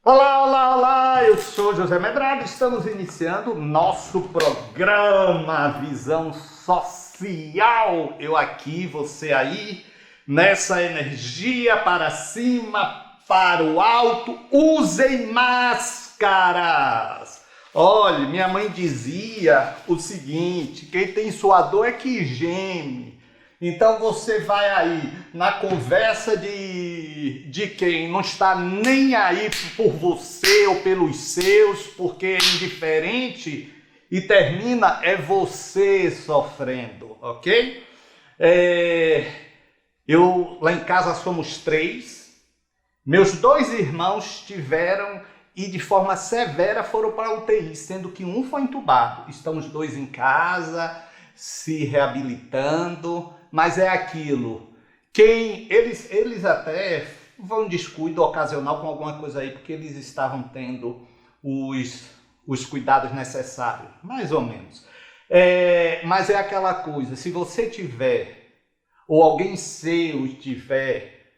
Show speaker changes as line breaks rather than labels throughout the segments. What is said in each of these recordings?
Olá, olá, olá! Eu sou José Medrado, estamos iniciando nosso programa Visão Social. Eu aqui, você aí, nessa energia para cima, para o alto, usem máscaras! Olha, minha mãe dizia o seguinte, quem tem sua dor é que geme. Então você vai aí na conversa de quem não está nem aí por você ou pelos seus, porque é indiferente e termina você sofrendo, ok? Eu lá em casa somos 3, meus 2 irmãos tiveram e de forma severa foram para a UTI, sendo que um foi entubado. Estamos 2 em casa, se reabilitando. Mas é aquilo, eles até vão em descuido ocasional com alguma coisa aí, porque eles estavam tendo os cuidados necessários, mais ou menos. Mas é aquela coisa, se você tiver, ou alguém seu tiver,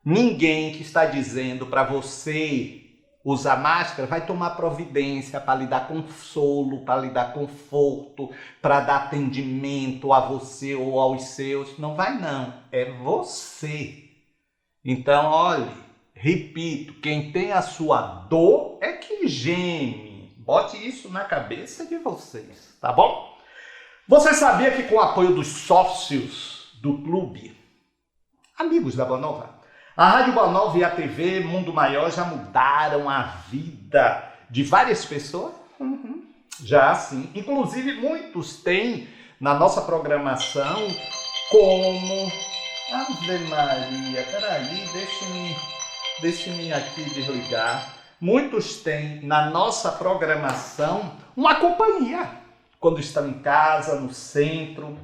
ninguém que está dizendo para você usar máscara, vai tomar providência para lhe dar consolo, para lhe dar conforto, para dar atendimento a você ou aos seus. Não vai não, é você. Então, olhe, repito, quem tem a sua dor é que geme. Bote isso na cabeça de vocês, tá bom? Você sabia que com o apoio dos sócios do clube, amigos da Boa Nova, a Rádio Boa Nova e a TV Mundo Maior já mudaram a vida de várias pessoas? Já sim. Inclusive, muitos têm na nossa programação como... Ave Maria, peraí, deixe-me aqui desligar. Muitos têm na nossa programação uma companhia quando estão em casa, no centro.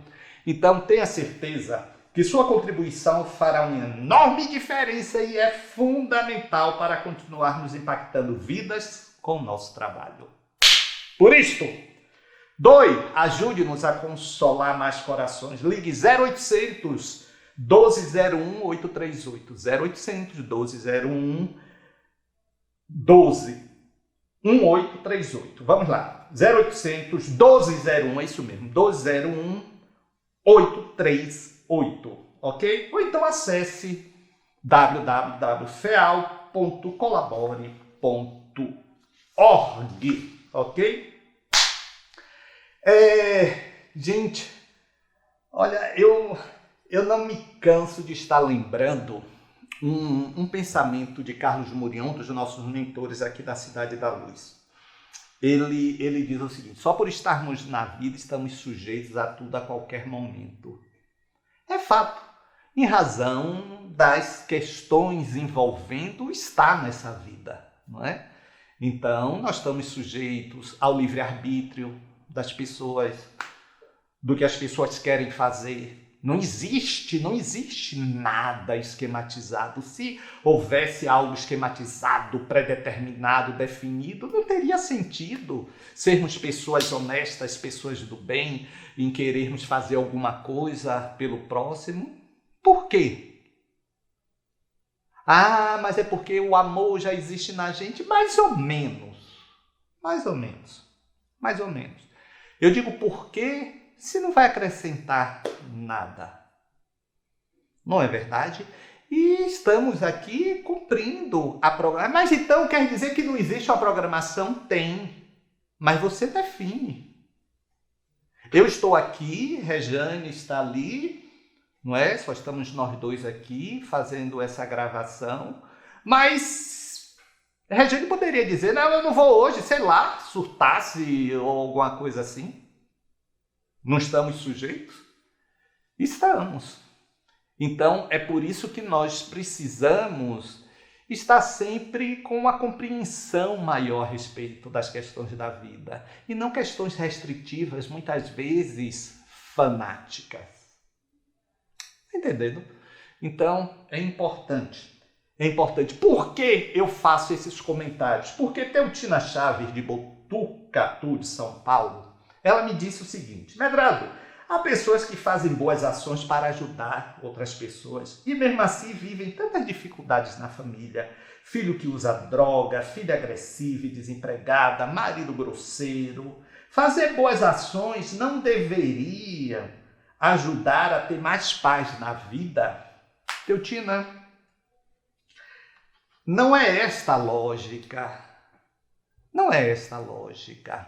Então, tenha certeza que sua contribuição fará uma enorme diferença e é fundamental para continuarmos impactando vidas com o nosso trabalho. Por isto, doe, ajude-nos a consolar mais corações. Ligue 0800 1201 838, 0800 1201 1838. Vamos lá, 0800 1201, é isso mesmo, 1201 838. Ok? Ou então acesse www.feal.colabore.org, ok? Gente, olha, eu não me canso de estar lembrando um pensamento de Carlos Murion, um dos nossos mentores aqui da Cidade da Luz. Ele diz o seguinte: só por estarmos na vida estamos sujeitos a tudo a qualquer momento. É fato, em razão das questões envolvendo estar nessa vida, não é? Então, nós estamos sujeitos ao livre-arbítrio das pessoas, do que as pessoas querem fazer. Não existe nada esquematizado. Se houvesse algo esquematizado, predeterminado, definido, não teria sentido sermos pessoas honestas, pessoas do bem, em querermos fazer alguma coisa pelo próximo. Por quê? Ah, mas é porque o amor já existe na gente? Mais ou menos. Eu digo por quê? Se não vai acrescentar nada. Não é verdade? E estamos aqui cumprindo a programação. Mas então quer dizer que não existe uma programação? Tem. Mas você define. Eu estou aqui, Rejane está ali, não é? Só estamos nós 2 aqui fazendo essa gravação. Mas Rejane poderia dizer, não, eu não vou hoje, sei lá, surtasse ou alguma coisa assim. Não estamos sujeitos? Estamos. Então, é por isso que nós precisamos está sempre com uma compreensão maior a respeito das questões da vida e não questões restritivas, muitas vezes fanáticas. Entendendo? Então, é importante. É importante. Por que eu faço esses comentários? Porque Teutina Chaves, de Botucatu, de São Paulo, ela me disse o seguinte: Medrado, há pessoas que fazem boas ações para ajudar outras pessoas e mesmo assim vivem tantas dificuldades na família. Filho que usa droga, filha agressiva e desempregada, marido grosseiro. Fazer boas ações não deveria ajudar a ter mais paz na vida? Teutina, não é esta a lógica. Não é esta a lógica.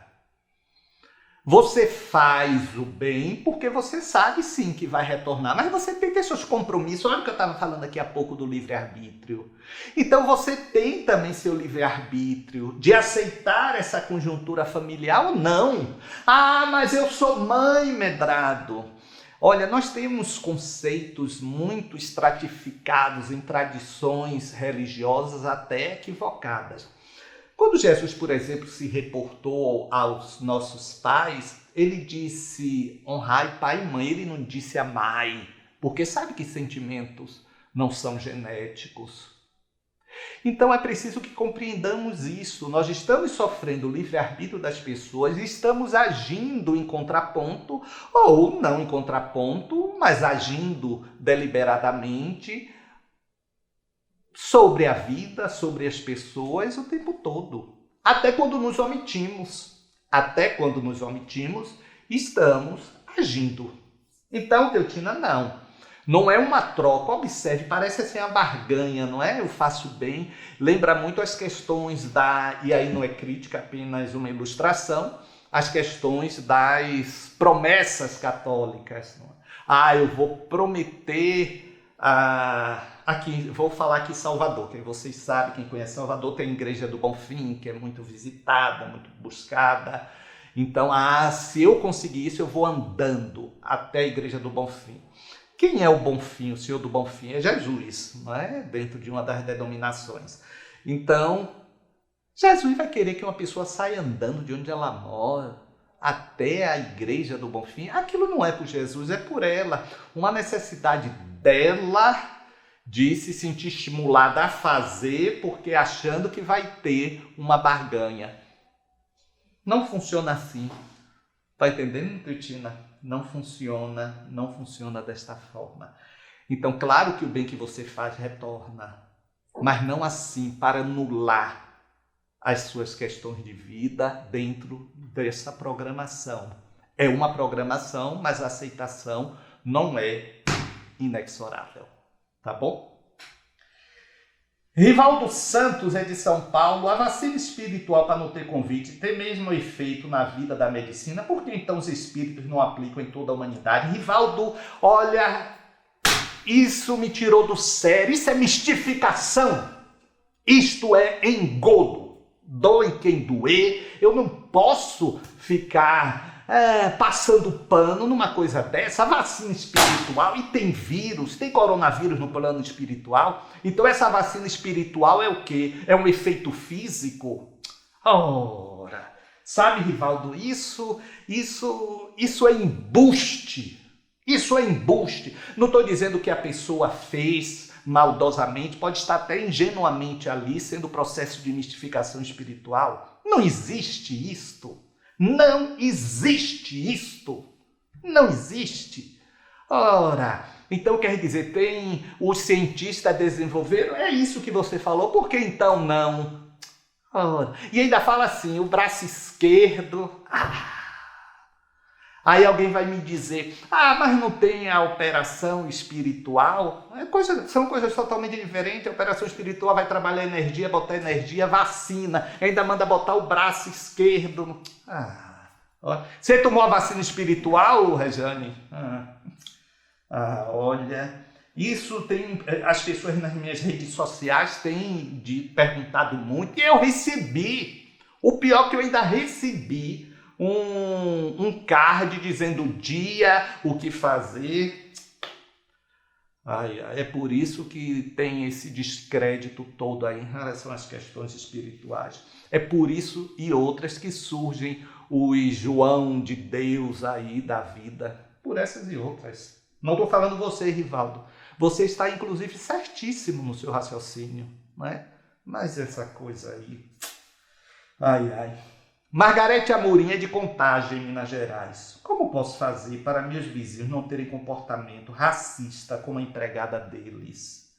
Você faz o bem porque você sabe sim que vai retornar, mas você tem que ter seus compromissos. Olha o que eu estava falando aqui há pouco do livre-arbítrio. Então você tem também seu livre-arbítrio de aceitar essa conjuntura familiar ou não. Ah, mas eu sou mãe, Medrado. Olha, nós temos conceitos muito estratificados em tradições religiosas até equivocadas. Quando Jesus, por exemplo, se reportou aos nossos pais, ele disse honrai pai e mãe, ele não disse amai, porque sabe que sentimentos não são genéticos. Então é preciso que compreendamos isso. Nós estamos sofrendo o livre-arbítrio das pessoas e estamos agindo em contraponto, ou não em contraponto, mas agindo deliberadamente sobre a vida, sobre as pessoas o tempo todo. Até quando nos omitimos. Até quando nos omitimos, estamos agindo. Então, Teutina, não. Não é uma troca. Observe, parece assim uma barganha, não é? Eu faço bem. Lembra muito as questões e aí não é crítica, apenas uma ilustração, as questões das promessas católicas. Não é? Ah, eu vou prometer... Aqui, vou falar aqui em Salvador, quem vocês sabem, quem conhece Salvador, tem a Igreja do Bonfim, que é muito visitada, muito buscada. Então, se eu conseguir isso, eu vou andando até a Igreja do Bonfim. Quem é o Bonfim, o Senhor do Bonfim? É Jesus, não é? Dentro de uma das denominações. Então, Jesus vai querer que uma pessoa saia andando de onde ela mora até a Igreja do Bonfim. Aquilo não é por Jesus, é por ela. Uma necessidade dela de se sentir estimulada a fazer porque achando que vai ter uma barganha. Não funciona assim. Tá entendendo, Teutina? Não funciona desta forma. Então, claro que o bem que você faz retorna, mas não assim para anular as suas questões de vida dentro dessa programação. É uma programação, mas a aceitação não é inexorável. Tá bom? Rivaldo Santos é de São Paulo. A vacina espiritual para não ter convite tem mesmo efeito na vida da medicina? Por que então os espíritos não aplicam em toda a humanidade? Rivaldo, olha, isso me tirou do sério. Isso é mistificação. Isto é engodo. Doe quem doer. Eu não posso ficar passando pano numa coisa dessa. A vacina espiritual, e tem vírus, tem coronavírus no plano espiritual. Então essa vacina espiritual é o quê? É um efeito físico? Ora, sabe, Rivaldo, isso é embuste. Isso é embuste. Não estou dizendo que a pessoa fez maldosamente, pode estar até ingenuamente ali, sendo processo de mistificação espiritual. Não existe isto. Não existe isto. Não existe. Ora, então quer dizer, tem os cientistas desenvolveram, é isso que você falou, por que então não? Ora, e ainda fala assim, o braço esquerdo... Aí alguém vai me dizer, mas não tem a operação espiritual? São coisas totalmente diferentes. A operação espiritual vai trabalhar energia, botar energia, vacina, ainda manda botar o braço esquerdo. Você tomou a vacina espiritual, Rejane? Olha, isso tem... As pessoas nas minhas redes sociais têm perguntado muito, e eu recebi. O pior é que eu ainda recebi um card dizendo o dia, o que fazer. É por isso que tem esse descrédito todo aí em relação às questões espirituais. É por isso e outras que surgem os João de Deus aí da vida. Por essas e outras. Não estou falando você, Rivaldo. Você está, inclusive, certíssimo no seu raciocínio, não é? Mas essa coisa aí... Margarete Amorim é de Contagem, Minas Gerais. Como posso fazer para meus vizinhos não terem comportamento racista como a empregada deles?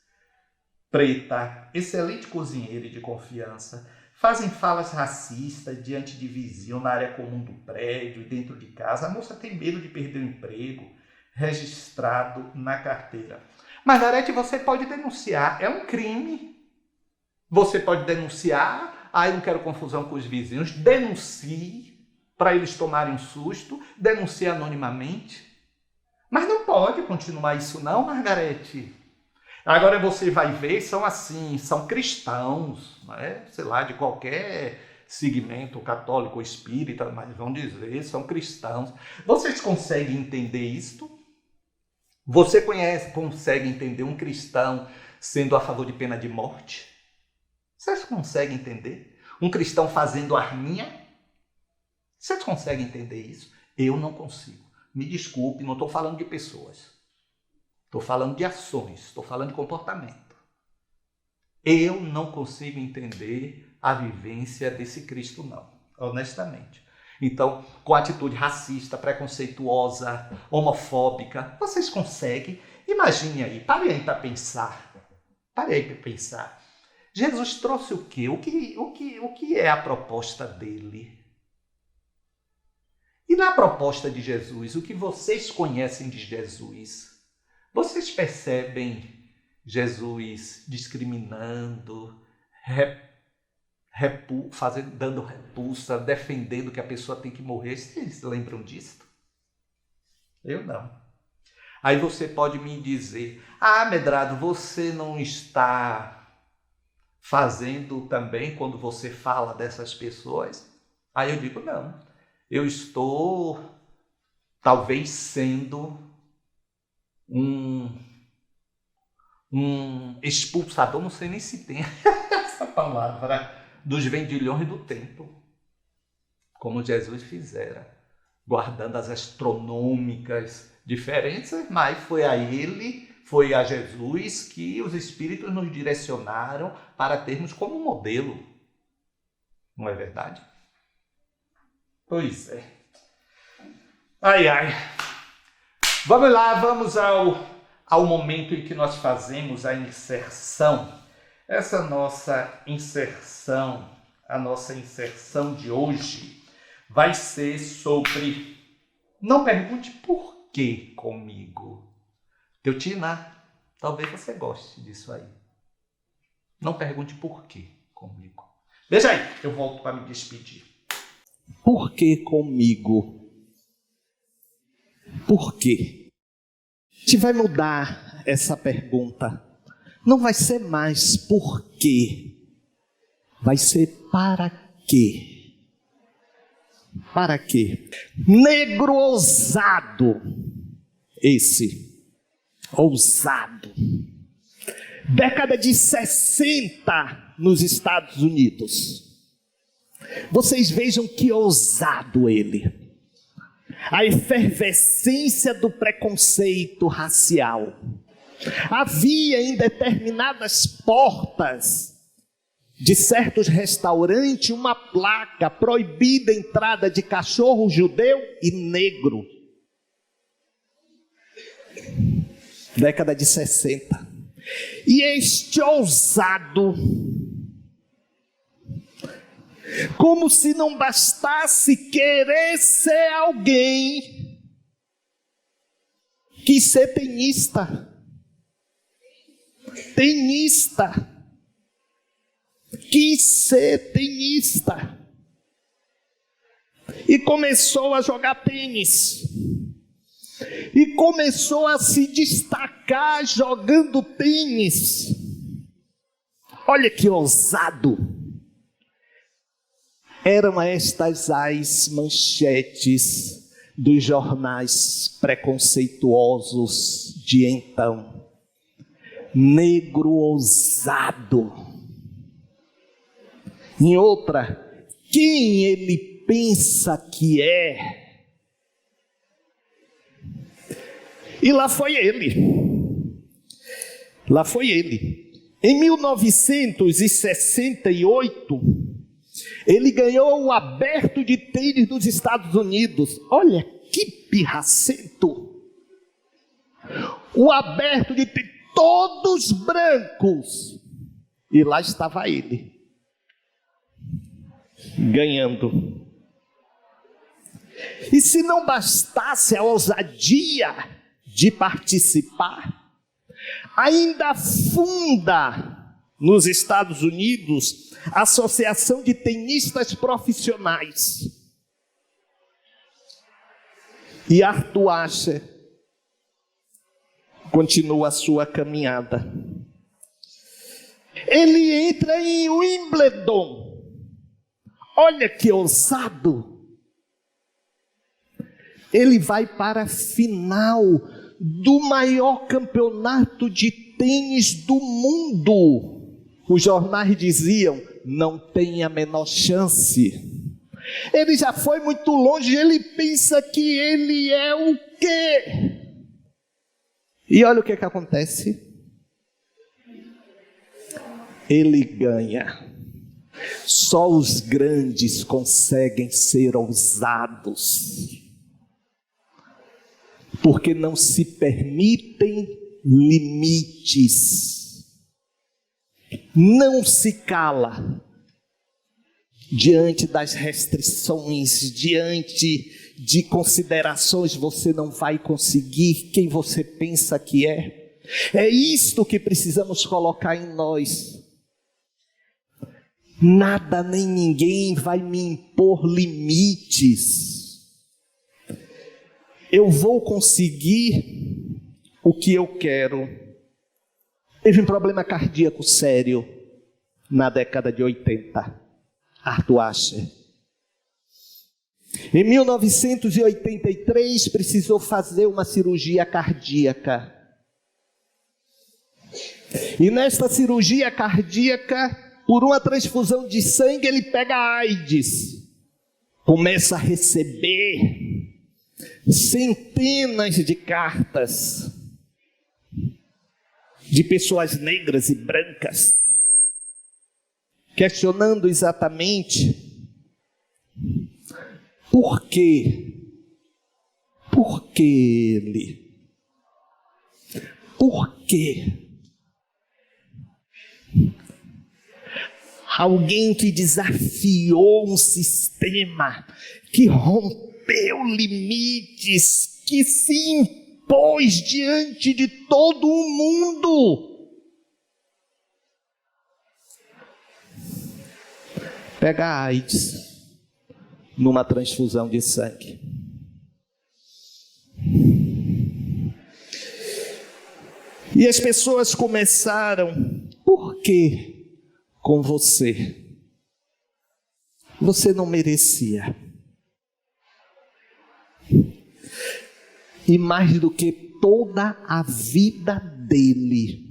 Preta, excelente cozinheira e de confiança, fazem falas racistas diante de vizinho na área comum do prédio e dentro de casa. A moça tem medo de perder o emprego, registrado na carteira. Margarete, você pode denunciar, é um crime. Você pode denunciar... eu não quero confusão com os vizinhos. Denuncie para eles tomarem um susto. Denuncie anonimamente. Mas não pode continuar isso não, Margarete. Agora você vai ver, são cristãos, né? Sei lá, de qualquer segmento católico ou espírita, mas vão dizer, são cristãos. Vocês conseguem entender isto? Você consegue entender um cristão sendo a favor de pena de morte? Vocês conseguem entender? Um cristão fazendo arminha? Vocês conseguem entender isso? Eu não consigo. Me desculpe, não estou falando de pessoas. Estou falando de ações, estou falando de comportamento. Eu não consigo entender a vivência desse Cristo, não. Honestamente. Então, com atitude racista, preconceituosa, homofóbica, vocês conseguem? Imagine aí, pare aí para pensar. Pare aí para pensar. Jesus trouxe o quê? O que é a proposta dele? E na proposta de Jesus, o que vocês conhecem de Jesus? Vocês percebem Jesus discriminando, dando repulsa, defendendo que a pessoa tem que morrer? Vocês lembram disso? Eu não. Aí você pode me dizer, Medrado, você não está fazendo também quando você fala dessas pessoas? Aí eu digo, não. Eu estou talvez sendo um expulsador, não sei nem se tem essa palavra, dos vendilhões do templo, como Jesus fizera, guardando as astronômicas diferenças, mas foi a Jesus que os Espíritos nos direcionaram para termos como modelo. Não é verdade? Pois é. Vamos lá, vamos ao momento em que nós fazemos a inserção. Essa nossa inserção, a nossa inserção de hoje, vai ser sobre... Não pergunte por que comigo. Teutina, talvez você goste disso aí. Não pergunte por que comigo. Veja aí, eu volto para me despedir. Por que comigo? Por quê? A gente vai mudar essa pergunta. Não vai ser mais por quê. Vai ser para quê. Para quê? Negro ousado. Ousado. Década de 60 nos Estados Unidos. Vocês vejam que ousado ele. A efervescência do preconceito racial. Havia em determinadas portas de certos restaurantes uma placa proibida a entrada de cachorro judeu e negro. Década de 60. E este ousado, como se não bastasse querer ser alguém, quis ser tenista. Quis ser tenista. E começou a jogar tênis. E começou a se destacar jogando tênis. Olha que ousado. Eram estas as manchetes dos jornais preconceituosos de então. negro ousado. Em outra, quem ele pensa que é? E lá foi ele. Lá foi ele. Em 1968, ele ganhou o Aberto de Tênis dos Estados Unidos. Olha que pirracento. O Aberto de Tênis, todos brancos. E lá estava ele, ganhando. E se não bastasse a ousadia de participar, ainda funda nos Estados Unidos a Associação de Tenistas Profissionais. E Arthur Ashe continua a sua caminhada. Ele entra em Wimbledon. Olha que ousado. Ele vai para a final do maior campeonato de tênis do mundo. Os jornais diziam, não tem a menor chance. Ele já foi muito longe, ele pensa que ele é o quê? E olha o que acontece. Ele ganha. Só os grandes conseguem ser ousados, porque não se permitem limites. Não se cala diante das restrições, diante de considerações. Você não vai conseguir quem você pensa que é. É isto que precisamos colocar em nós. Nada nem ninguém vai me impor limites. Eu vou conseguir o que eu quero. Teve um problema cardíaco sério na década de 80. Arthur Ashe. Em 1983 precisou fazer uma cirurgia cardíaca. E nesta cirurgia cardíaca, por uma transfusão de sangue, ele pega a AIDS. Começa a receber centenas de cartas de pessoas negras e brancas, questionando exatamente por quê? Por que ele? Por quê? Alguém que desafiou um sistema, que rompeu limites, que se impôs diante de todo o mundo. Pega a AIDS numa transfusão de sangue. E as pessoas começaram, por quê? Com você. Você não merecia. E mais do que toda a vida dele,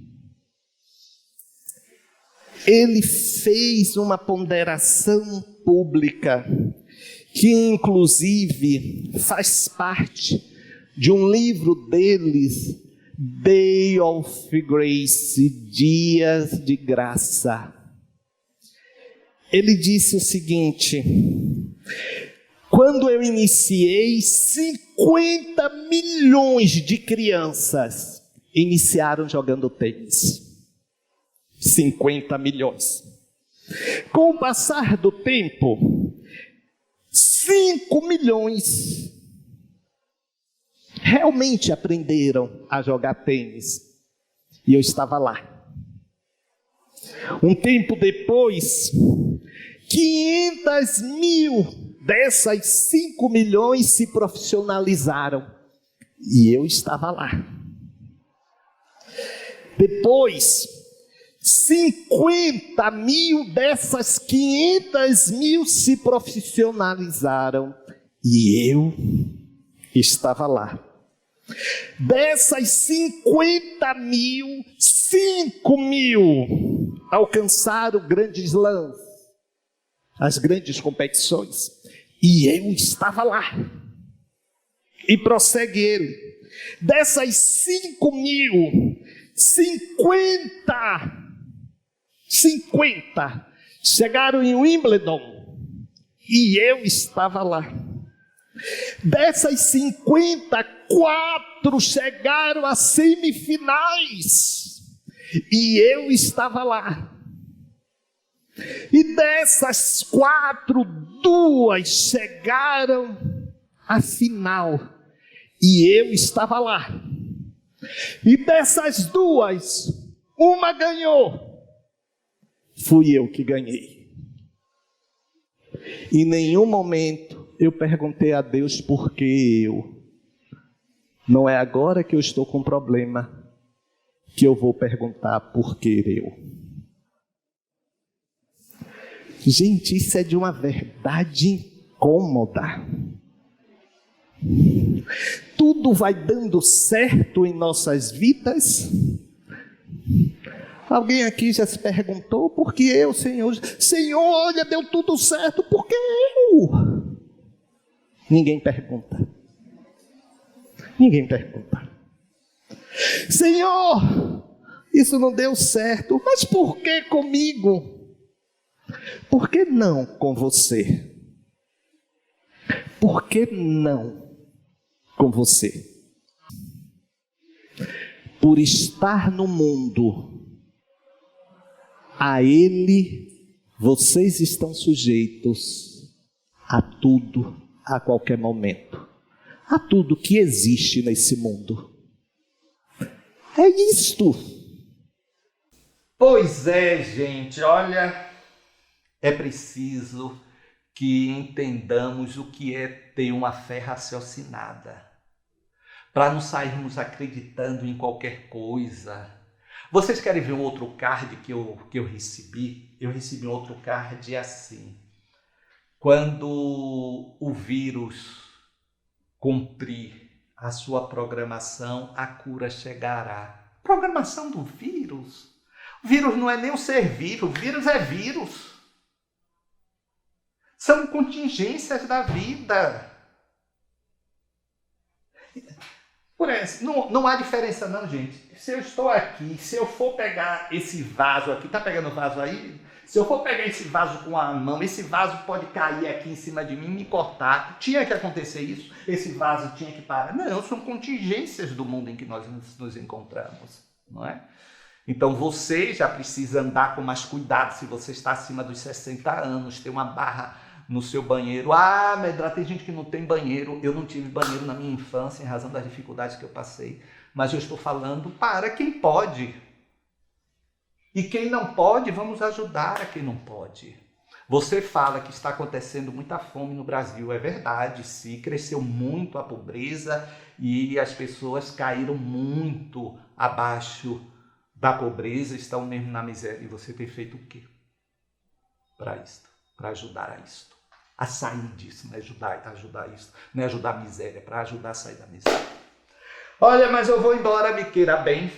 ele fez uma ponderação pública, que inclusive faz parte de um livro deles, Day of Grace, Dias de Graça. Ele disse o seguinte: quando eu iniciei, 50 milhões de crianças iniciaram jogando tênis. 50 milhões. Com o passar do tempo, 5 milhões realmente aprenderam a jogar tênis. E eu estava lá. Um tempo depois, 500 mil dessas 5 milhões se profissionalizaram. E eu estava lá. Depois, 50 mil dessas 500 mil se profissionalizaram. E eu estava lá.
Dessas 50 mil, 5 mil alcançaram grandes lãs, as grandes competições, e eu estava lá. E prossegue ele: dessas 5 mil, 50 chegaram em Wimbledon, e eu estava lá. Dessas 50, 4 chegaram a semifinais, e eu estava lá. E dessas 4, 2 chegaram à final, e eu estava lá. E dessas 2, uma ganhou, fui eu que ganhei. Em nenhum momento eu perguntei a Deus por que eu. Não é agora que eu estou com problema que eu vou perguntar por que eu. Gente, isso é de uma verdade incômoda. Tudo vai dando certo em nossas vidas. Alguém aqui já se perguntou por que eu, Senhor? Senhor, olha, deu tudo certo, por que eu? Ninguém pergunta. Ninguém pergunta. Senhor, isso não deu certo, mas por que comigo? Por que não com você? Por que não com você? Por estar no mundo, a Ele vocês estão sujeitos a tudo, a qualquer momento, a tudo que existe nesse mundo. É isto.
Pois é, gente, olha, é preciso que entendamos o que é ter uma fé raciocinada, para não sairmos acreditando em qualquer coisa. Vocês querem ver um outro card que eu recebi? Eu recebi um outro card assim: quando o vírus cumprir a sua programação, a cura chegará. Programação do vírus? O vírus não é nem um ser vivo, o vírus é vírus. São contingências da vida. Por exemplo, não há diferença não, gente. Se eu estou aqui, se eu for pegar esse vaso aqui, tá pegando o vaso aí? Se eu for pegar esse vaso com a mão, esse vaso pode cair aqui em cima de mim e me cortar. Tinha que acontecer isso? Esse vaso tinha que parar? Não, são contingências do mundo em que nós nos encontramos, não é? Então você já precisa andar com mais cuidado se você está acima dos 60 anos, ter uma barra no seu banheiro. Ah, Medra, tem gente que não tem banheiro. Eu não tive banheiro na minha infância em razão das dificuldades que eu passei. Mas eu estou falando para quem pode. E quem não pode, vamos ajudar a quem não pode. Você fala que está acontecendo muita fome no Brasil. É verdade, sim. Cresceu muito a pobreza e as pessoas caíram muito abaixo da pobreza, estão mesmo na miséria. E você tem feito o quê para isto? Para ajudar a isto, a sair disso, não é ajudar isso, não é ajudar a miséria, para ajudar a sair da miséria. Olha, mas eu vou embora, me queira bem,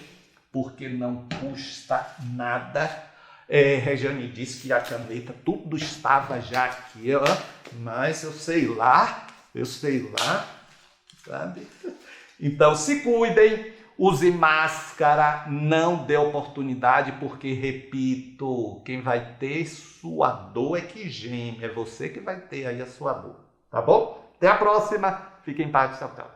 porque não custa nada. Regiane disse que a caneta, tudo estava já aqui, ó, mas eu sei lá, sabe? Então se cuidem, use máscara, não dê oportunidade, porque, repito, quem vai ter sua dor é que geme, é você que vai ter aí a sua dor, tá bom? Até a próxima, fiquem em paz, tchau, tchau.